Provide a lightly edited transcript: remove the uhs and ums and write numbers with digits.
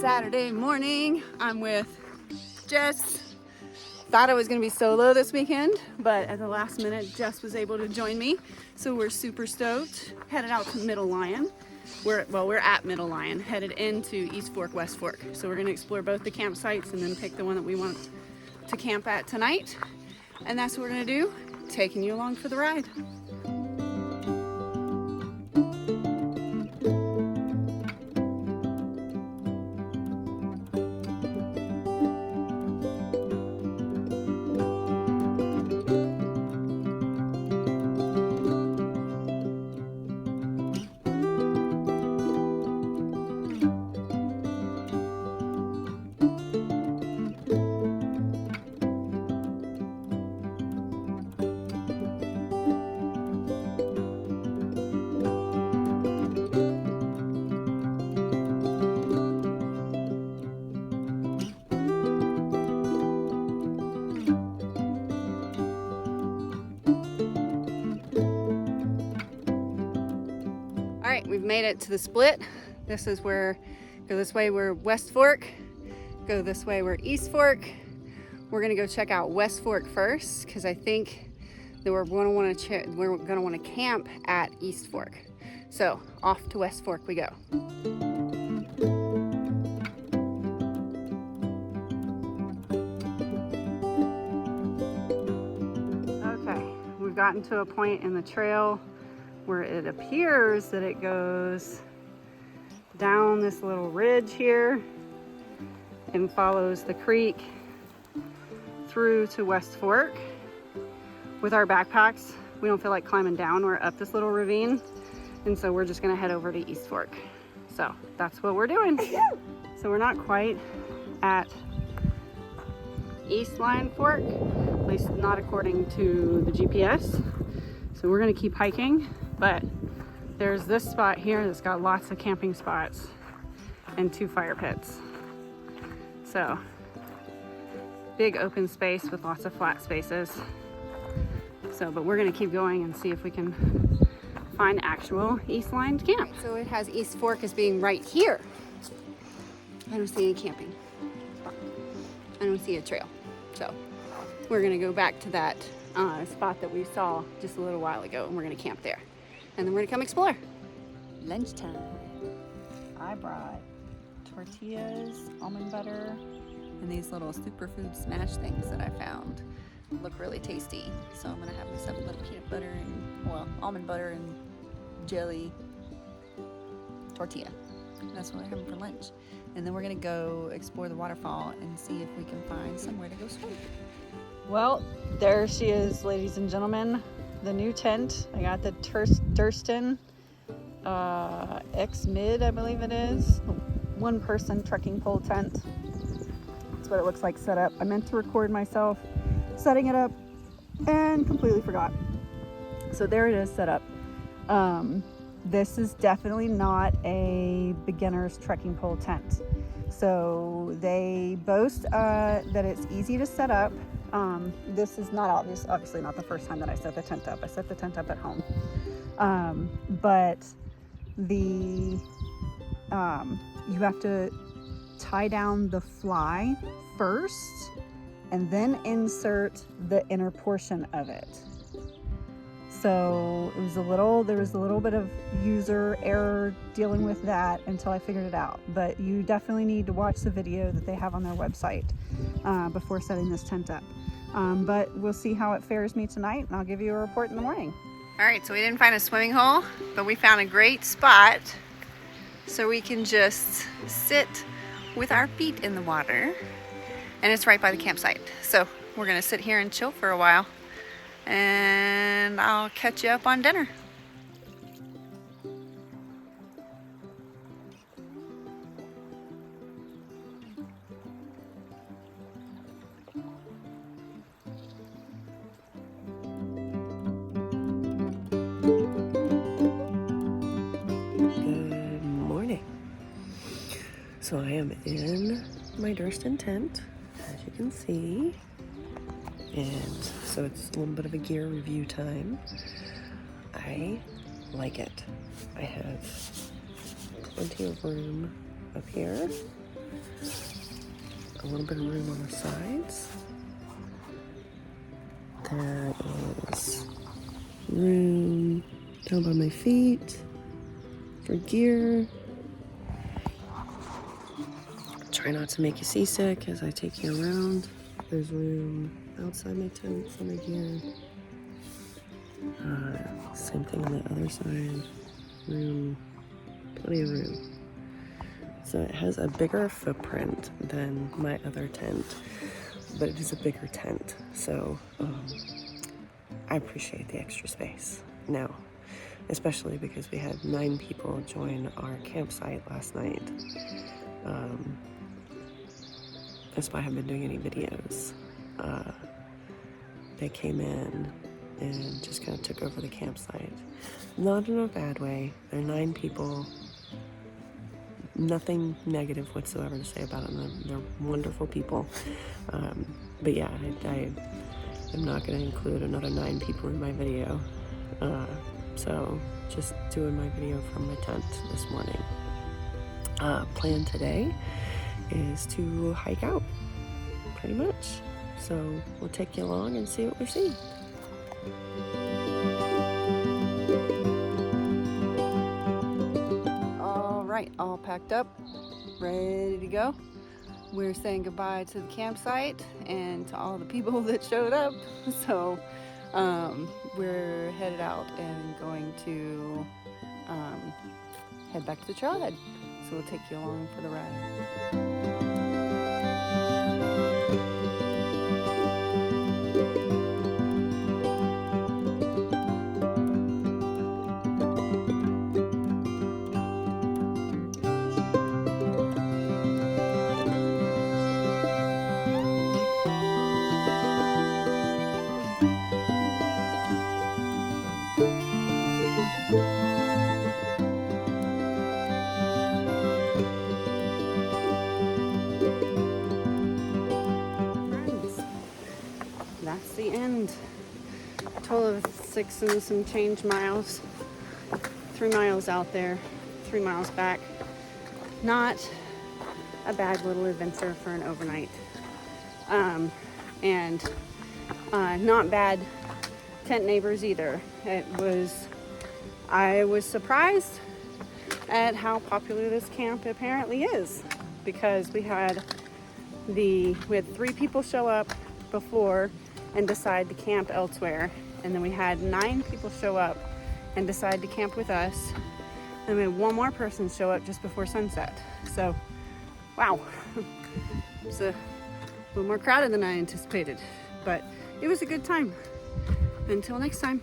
Saturday morning. I'm with Jess. Thought I was gonna be solo this weekend, but at the last minute, Jess was able to join me. So we're super stoked. Headed out to Middle Lion. We're at Middle Lion, headed into East Fork, West Fork. So we're gonna explore both the campsites and then pick the one that we want to camp at tonight. And that's what we're gonna do, taking you along for the ride. All right, we've made it to the split. This is where, go this way, we're West Fork. Go this way, we're East Fork. We're gonna go check out West Fork first, because I think that we're gonna wanna camp at East Fork. So off to West Fork we go. Okay, we've gotten to a point in the trail where it appears that it goes down this little ridge here and follows the creek through to West Fork. With our backpacks, we don't feel like climbing down. We're up this little ravine, and so we're just gonna head over to East Fork. So that's what we're doing. So we're not quite at East Lion Fork, at least not according to the GPS. So we're gonna keep hiking, but there's this spot here that's got lots of camping spots and 2 fire pits. So big open space with lots of flat spaces. So, but we're gonna keep going and see if we can find actual East Lion camp. So it has East Fork as being right here. I don't see any camping. I don't see a trail. So we're gonna go back to that spot that we saw just a little while ago, and we're gonna camp there. And then we're gonna come explore. Lunchtime. I brought tortillas, almond butter, and these little superfood smash things that I found. Look really tasty. So I'm gonna have myself a little peanut butter and, well, almond butter and jelly tortilla. That's what we're having for lunch. And then we're gonna go explore the waterfall and see if we can find somewhere to go swim. Well, there she is, ladies and gentlemen. The new tent. I got the Dursten xmidi, I believe it is. 1-person trekking pole tent. That's what it looks like set up. I meant to record myself setting it up and completely forgot. So there it is set up. This is definitely not a beginner's trekking pole tent. So they boast that it's easy to set up. This is not obviously not the first time that I set the tent up. I set the tent up at home. But you have to tie down the fly first and then insert the inner portion of it. So there was a little bit of user error dealing with that until I figured it out. But you definitely need to watch the video that they have on their website before setting this tent up. But we'll see how it fares me tonight, and I'll give you a report in the morning. All right, so we didn't find a swimming hole, but we found a great spot so we can just sit with our feet in the water, and it's right by the campsite. So we're gonna sit here and chill for a while, and I'll catch you up on dinner. Good morning. So I am in my dursten tent, as you can see. And so it's a little bit of a gear review time. I like it. I have plenty of room up here a little bit of room on the sides. There is room down by my feet for gear. Try not to make you seasick as I take you around. There's room outside my tent for my gear. Same thing on the other side. Room, plenty of room. So it has a bigger footprint than my other tent, but it is a bigger tent. So I appreciate the extra space now, especially because we had 9 people join our campsite last night. That's why I haven't been doing any videos. They came in and just kind of took over the campsite. Not in a bad way. They're 9 people. Nothing negative whatsoever to say about them. They're wonderful people. But yeah, I am not going to include another 9 people in my video. So just doing my video from my tent this morning. Plan today is to hike out, pretty much. So we'll take you along and see what we see. All right, all packed up, ready to go. We're saying goodbye to the campsite and to all the people that showed up. So we're headed out and going to head back to the trailhead. So we'll take you along for the ride. That's the end. A total of 6 and some change miles. 3 miles out there, 3 miles back. Not a bad little adventure for an overnight. And not bad tent neighbors either. I was surprised at how popular this camp apparently is, because we had 3 people show up before and decide to camp elsewhere, and then we had 9 people show up and decide to camp with us, and we had 1 more person show up just before sunset. So wow, it's a little more crowded than I anticipated, but it was a good time. Until next time.